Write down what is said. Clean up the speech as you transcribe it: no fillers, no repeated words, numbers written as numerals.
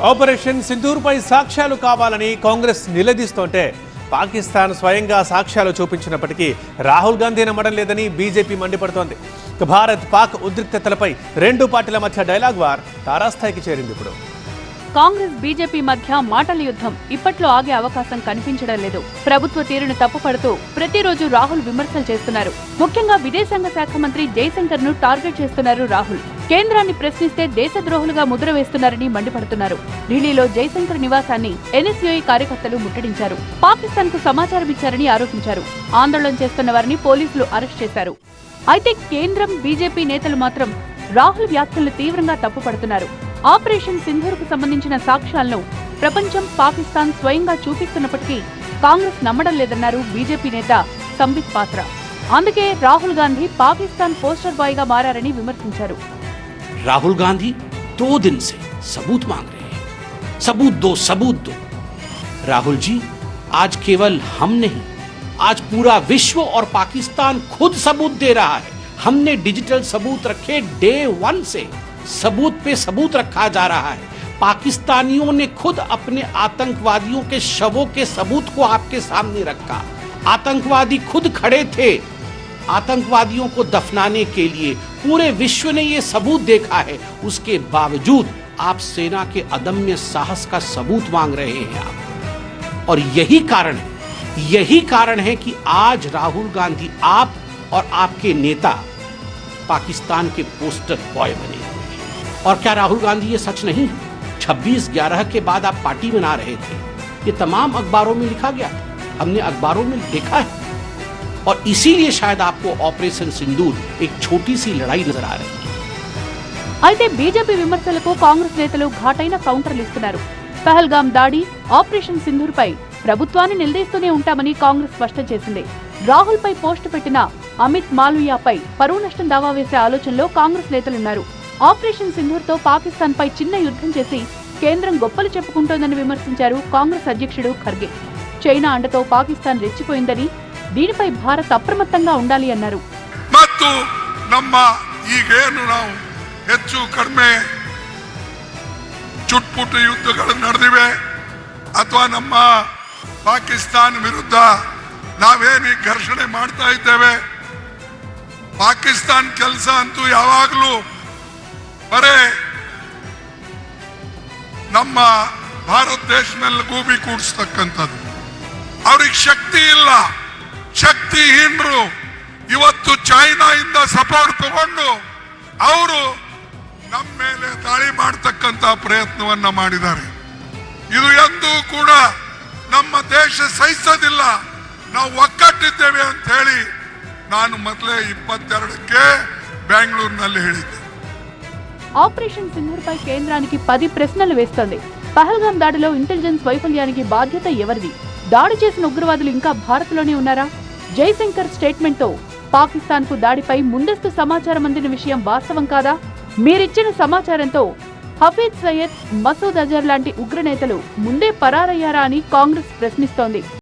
Operation సింధూర్పై సాక్ష్యాలు కావాలని కాంగ్రెస్ నిలదీస్తోంటే పాకిస్తాన్ స్వయంగా సాక్ష్యాలు చూపించినప్పటికీ రాహుల్ గాంధీ నమ్మడం లేదని బీజేపీ మండిపడుతోంది. భారత్ పాక్ ఉద్రిక్తతలపై రెండు పార్టీల మధ్య డైలాగ్ వార్ తారాస్థాయికి చేరింది. ఇప్పుడు కాంగ్రెస్ బీజేపీ మధ్య మాటల యుద్ధం ఇప్పట్లో ఆగే అవకాశం కనిపించడం లేదు. ప్రభుత్వ తీరును తప్పుపడుతూ ప్రతిరోజు రాహుల్ విమర్శలు చేస్తున్నారు. ముఖ్యంగా విదేశాంగ శాఖ మంత్రి జైశంకర్ ను టార్గెట్ చేస్తున్నారు రాహుల్. కేంద్రాన్ని ప్రశ్నిస్తే దేశద్రోహులుగా ముద్ర వేస్తున్నారని మండిపడుతున్నారు. ఢిల్లీలో జైశంకర్ నివాసాన్ని ఎన్ఎస్యుఐ కార్యకర్తలు ముట్టడించారు. పాకిస్తాన్ కు సమాచారం ఇచ్చారని ఆరోపించారు. ఆందోళన చేస్తున్న వారిని పోలీసులు అరెస్ట్ చేశారు. అయితే కేంద్రం బీజేపీ నేతలు మాత్రం రాహుల్ వ్యాఖ్యలను తీవ్రంగా తప్పుపడుతున్నారు. ఆపరేషన్ సింధూర్కు సంబంధించిన సాక్ష్యాలను ప్రపంచం, పాకిస్తాన్ స్వయంగా చూపిస్తున్నప్పటికీ కాంగ్రెస్ నమ్మడం లేదన్నారు బీజేపీ నేత సంబిత్ పాత్ర. అందుకే రాహుల్ గాంధీ పాకిస్తాన్ పోస్టర్ బాయ్ గా మారారని విమర్శించారు. राहुल गांधी 2 दिन से सबूत मांग रहे हैं, सबूत दो। राहुल जी, आज केवल हम नहीं, आज पूरा विश्व और पाकिस्तान खुद सबूत दे रहा है। हमने डिजिटल सबूत रखे डे 1 से, सबूत पे सबूत रखा जा रहा है। पाकिस्तानियों ने खुद अपने आतंकवादियों के शवों के सबूत को आपके सामने रखा। आतंकवादी खुद खड़े थे आतंकवादियों को दफनाने के लिए। पूरे विश्व ने ये सबूत देखा है, उसके बावजूद आप सेना के अदम्य साहस का सबूत मांग रहे हैं आप। और यही कारण है कि आज राहुल गांधी, आप और आपके नेता पाकिस्तान के पोस्टर बॉय बने हुए हैं। और क्या राहुल गांधी ये सच नहीं है? 26/11 के बाद आप पार्टी बना रहे थे, ये तमाम अखबारों में लिखा गया था, हमने अखबारों में देखा है। और इसीलिए शायद आपको ऑपरेशन सिंदूर एक छोटी सी लड़ाई नजर आ रही है। అయితే బీజేపీ విమర్శలకు కాంగ్రెస్ నేతలు ఘాటైన కౌంటర్లు ఇస్తున్నారు. పహల్గామ్ దాడి, ఆపరేషన్ సింధూర్ పై ప్రభుత్వాన్ని నిలదీస్తూనే ఉంటామని కాంగ్రెస్ స్పష్టం చేసింది. రాహుల్ పై పోస్టు పెట్టిన అమిత్ మాల్వియాపై పరువు నష్టం దావా వేసే ఆలోచనలో కాంగ్రెస్ నేతలున్నారు. ఆపరేషన్ సింధూర్ తో పాకిస్తాన్ పై చిన్న యుద్ధం చేసి కేంద్రం గొప్పలు చెప్పుకుంటోందని విమర్శించారు కాంగ్రెస్ అధ్యక్షుడు ఖర్గే. చైనా అండతో పాకిస్తాన్ రెచ్చిపోయిందని, దీనిపై భారత్ అప్రమత్తంగా ఉండాలి అన్నారు. ಮತ್ತು ನಮ್ಮ ಈಗೇನು ನಾವು ಹೆಚ್ಚು ಕಡಿಮೆ ಚುಟ್ಪುಟ ಯುದ್ಧಗಳು ನಡೆದಿವೆ ಅಥವಾ ನಮ್ಮ ಪಾಕಿಸ್ತಾನ ವಿರುದ್ಧ ನಾವೇನು ಘರ್ಷಣೆ ಮಾಡ್ತಾ ಇದ್ದೇವೆ, ಪಾಕಿಸ್ತಾನ ಕೆಲಸ ಅಂತೂ ಯಾವಾಗಲೂ ಬರೇ ನಮ್ಮ ಭಾರತ ದೇಶ ಮೇಲೆ ಗೂಬಿ ಕೂಡಿಸ್ತಕ್ಕಂಥದ್ದು. ಅವ್ರಿಗೆ ಶಕ್ತಿ ಇಲ್ಲ, ಶಕ್ತಿಹೀನರು ಇವತ್ತು ಚೈನಾದಿಂದ ಸಪೋರ್ಟ್ ತಗೊಂಡು ಅವರು ನಮ್ಮ ಮೇಲೆ ದಾಳಿ ಮಾಡತಕ್ಕಂತ ಪ್ರಯತ್ನವನ್ನ ಮಾಡಿದ್ದಾರೆ. ಇದು ಎಂದೂ ಕೂಡ ನಮ್ಮ ದೇಶ ಸಹಿಸೋದಿಲ್ಲ. ನಾವು ಒಕ್ಕಟ್ಟಿದ್ದೇವೆ ಅಂತ ಹೇಳಿ ನಾನು ಮೊದಲೇ 22ಕ್ಕೆ బెంగళూరుನಲ್ಲಿ ಹೇಳಿದ್ದೆ. ఆపరేషన్ సింధూర్ పై కేంద్రానికి 10 ప్రశ్నలు వేస్తోంది. పహల్గామ్ దాడిలో ఇంటెలిజెన్స్ వైఫల్యానికి బాధ్యత ఎవరిది? దాడి చేసిన ఉగ్రవాదులు ఇంకా భారత్లోనే ఉన్నారా? జైశంకర్ స్టేట్మెంట్ తో పాకిస్తాన్ కు దాడిపై ముందస్తు సమాచారం అందిన విషయం వాస్తవం కాదా? మీరిచ్చిన సమాచారంతో హఫీజ్ సయ్యద్, మసూద్ అజర్ లాంటి ఉగ్రనేతలు ముందే పరారయ్యారా అని కాంగ్రెస్ ప్రశ్నిస్తోంది.